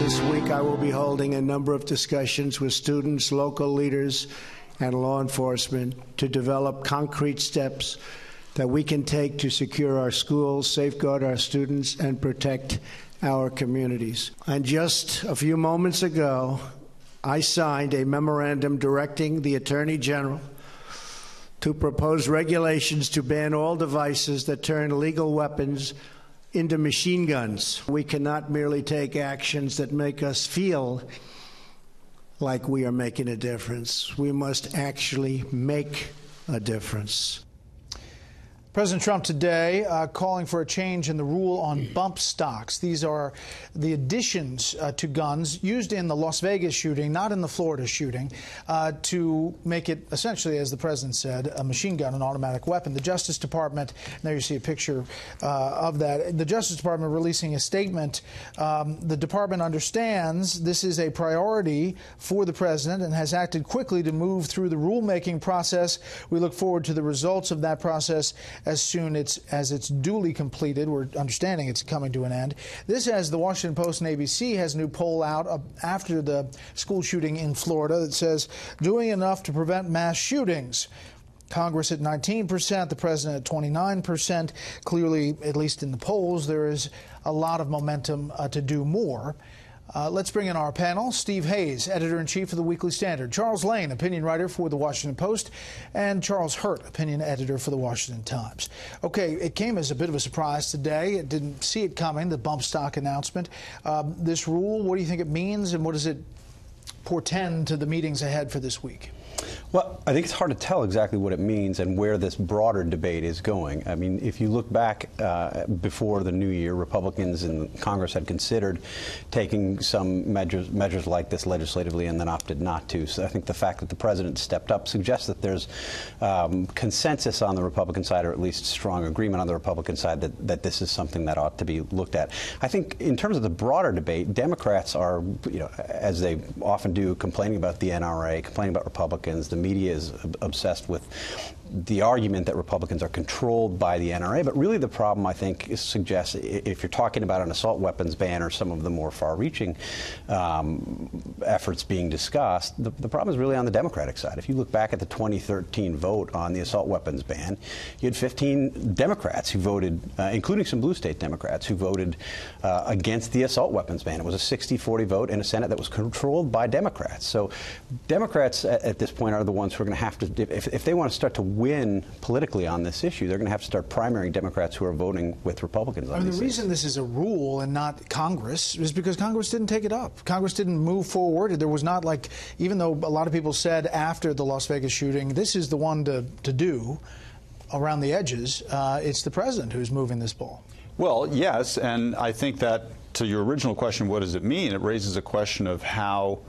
this week, I will be holding a number of discussions with students, local leaders, and law enforcement to develop concrete steps that we can take to secure our schools, safeguard our students, and protect our communities. And just a few moments ago, I signed a memorandum directing the Attorney General to propose regulations to ban all devices that turn legal weapons into machine guns. We cannot merely take actions that make us feel like we are making a difference. We must actually make a difference. President Trump today calling for a change in the rule on bump stocks. These are the additions to guns used in the Las Vegas shooting, not in the Florida shooting, to make it essentially, as the president said, a machine gun, an automatic weapon. The Justice Department, there you see a picture of that, the Justice Department releasing a statement. The department understands this is a priority for the president and has acted quickly to move through the rulemaking process. We look forward to the results of that process as soon as it's duly completed. We're understanding it's coming to an end. This, as the Washington Post and ABC has a new poll out after the school shooting in Florida that says doing enough to prevent mass shootings. Congress at 19%, the president at 29%. Clearly, at least in the polls, there is a lot of momentum to do more. Let's bring in our panel. Steve Hayes, editor-in-chief of the Weekly Standard. Charles Lane, opinion writer for the Washington Post. And Charles Hurt, opinion editor for the Washington Times. Okay, it came as a bit of a surprise today. It didn't see it coming, the bump stock announcement. This rule, what do you think it means, and what does it portend to the meetings ahead for this week? Well, I think it's hard to tell exactly what it means and where this broader debate is going. I mean, if you look back before the new year, Republicans in Congress had considered taking some measures like this legislatively and then opted not to. So I think the fact that the president stepped up suggests that there's consensus on the Republican side, or at least strong agreement on the Republican side, that this is something that ought to be looked at. I think in terms of the broader debate, Democrats are, as they often do, complaining about the NRA, complaining about Republicans. The media is obsessed with the argument that Republicans are controlled by the NRA, but really the problem, I think, suggests if you're talking about an assault weapons ban or some of the more far-reaching efforts being discussed, the problem is really on the Democratic side. If you look back at the 2013 vote on the assault weapons ban, you had 15 Democrats who voted, including some blue state Democrats, who voted against the assault weapons ban. It was a 60-40 vote in a Senate that was controlled by Democrats. So Democrats at this point are the ones who are going to have to, if they want to start to win politically on this issue, they're going to have to start primarying Democrats who are voting with Republicans on the reason this is a rule and not Congress is because Congress didn't take it up. Congress didn't move forward. There was not, like, even though a lot of people said after the Las Vegas shooting, this is the one to do around the edges, it's the president who's moving this ball. Well, yes, and I think that to your original question, what does it mean? It raises a question of how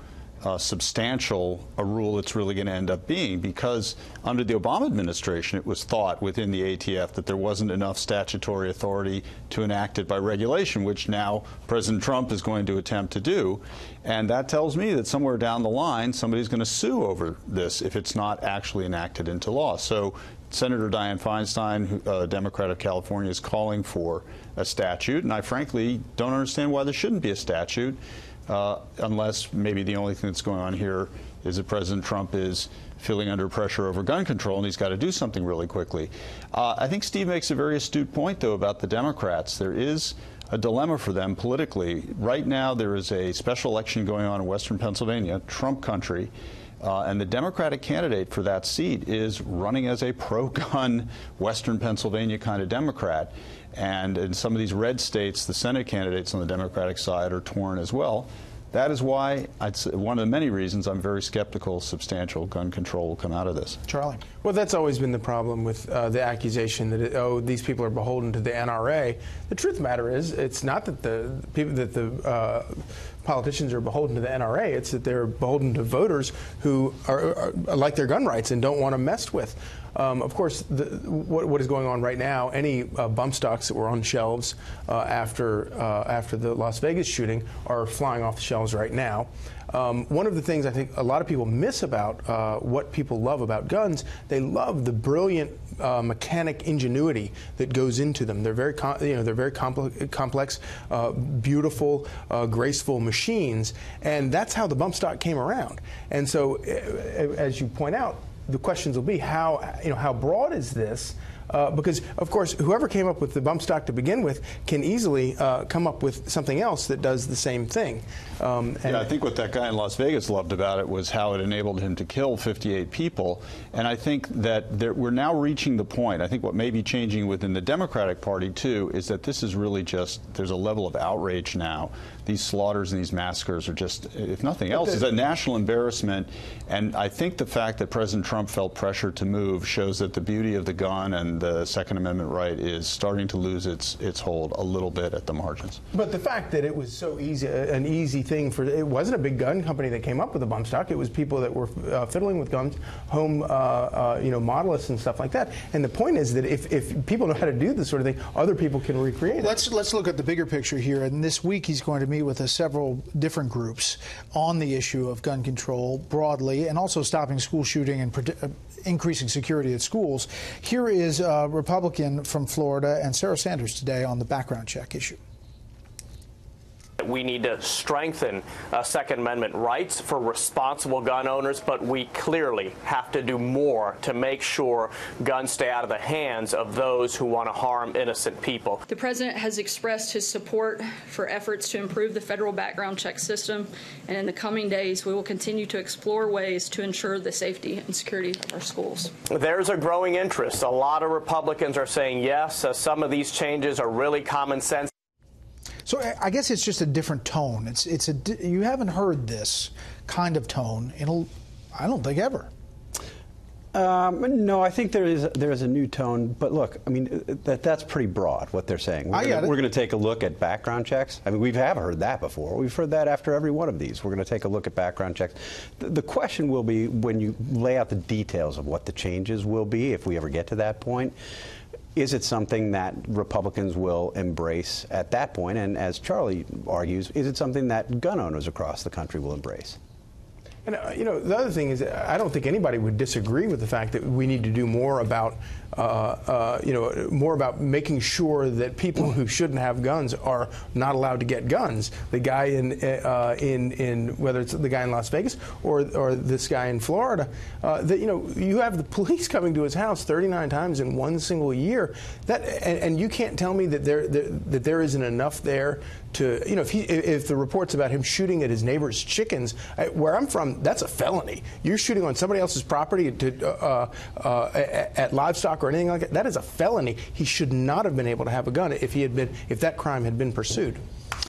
substantial a rule it's really going to end up being, because under the Obama administration it was thought within the ATF that there wasn't enough statutory authority to enact it by regulation, which now President Trump is going to attempt to do. And that tells me that somewhere down the line somebody's going to sue over this if it's not actually enacted into law. So Senator Dianne Feinstein, a Democrat of California, is calling for a statute, and I frankly don't understand why there shouldn't be a statute. Unless maybe the only thing that's going on here is that President Trump is feeling under pressure over gun control and he's got to do something really quickly. I think Steve makes a very astute point, though, about the Democrats. There is a dilemma for them politically. Right now there is a special election going on in western Pennsylvania, Trump country, and the Democratic candidate for that seat is running as a pro-gun western Pennsylvania kind of Democrat. And in some of these red states, the Senate candidates on the Democratic side are torn as well. That is why, one of the many reasons I'm very skeptical substantial gun control will come out of this. Charlie? Well, that's always been the problem with the accusation that, these people are beholden to the NRA. The truth of the matter is, it's not that the politicians are beholden to the NRA. It's that they're beholden to voters who are like their gun rights and don't want to mess with. Of course, what is going on right now, any bump stocks that were on shelves after the Las Vegas shooting are flying off the shelves right now. One of the things I think a lot of people miss about what people love about guns, they love the brilliant mechanic ingenuity that goes into them. They're very, they're very complex, beautiful, graceful machines, and that's how the bump stock came around. And so, as you point out, the questions will be how broad is this? Because, of course, whoever came up with the bump stock to begin with can easily come up with something else that does the same thing. I think what that guy in Las Vegas loved about it was how it enabled him to kill 58 people. And I think that we're now reaching the point, I think what may be changing within the Democratic Party, too, is that this is really just, there's a level of outrage now. These slaughters and these massacres are just, if nothing else, is a national embarrassment. And I think the fact that President Trump felt pressure to move shows that the beauty of the gun and the Second Amendment right is starting to lose its hold a little bit at the margins. But the fact that it was so easy, an easy thing for, it wasn't a big gun company that came up with the bump stock. It was people that were fiddling with guns, home, modelists and stuff like that. And the point is that if people know how to do this sort of thing, other people can recreate it. Let's look at the bigger picture here. And this week he's going to meet with several different groups on the issue of gun control broadly, and also stopping school shooting and increasing security at schools. Here is a Republican from Florida and Sarah Sanders today on the background check issue. We need to strengthen Second Amendment rights for responsible gun owners, but we clearly have to do more to make sure guns stay out of the hands of those who want to harm innocent people. The President has expressed his support for efforts to improve the federal background check system, and in the coming days we will continue to explore ways to ensure the safety and security of our schools. There's a growing interest. A lot of Republicans are saying yes, some of these changes are really common sense. So I guess it's just a different tone. You haven't heard this kind of tone in I don't think ever. No, I think there is a new tone. But look, I mean that's pretty broad what they're saying. We're going to take a look at background checks. I mean we have heard that before. We've heard that after every one of these. We're going to take a look at background checks. The question will be when you lay out the details of what the changes will be, if we ever get to that point. Is it something that Republicans will embrace at that point? And as Charlie argues, is it something that gun owners across the country will embrace? And, the other thing is, I don't think anybody would disagree with the fact that we need to do more about, more about making sure that people who shouldn't have guns are not allowed to get guns. The guy in whether it's the guy in Las Vegas or this guy in Florida, you have the police coming to his house 39 times in one single year. And you can't tell me that there isn't enough there to, if the reports about him shooting at his neighbor's chickens, where I'm from, that's a felony. You're shooting on somebody else's property at livestock or anything like that. That is a felony. He should not have been able to have a gun if that crime had been pursued.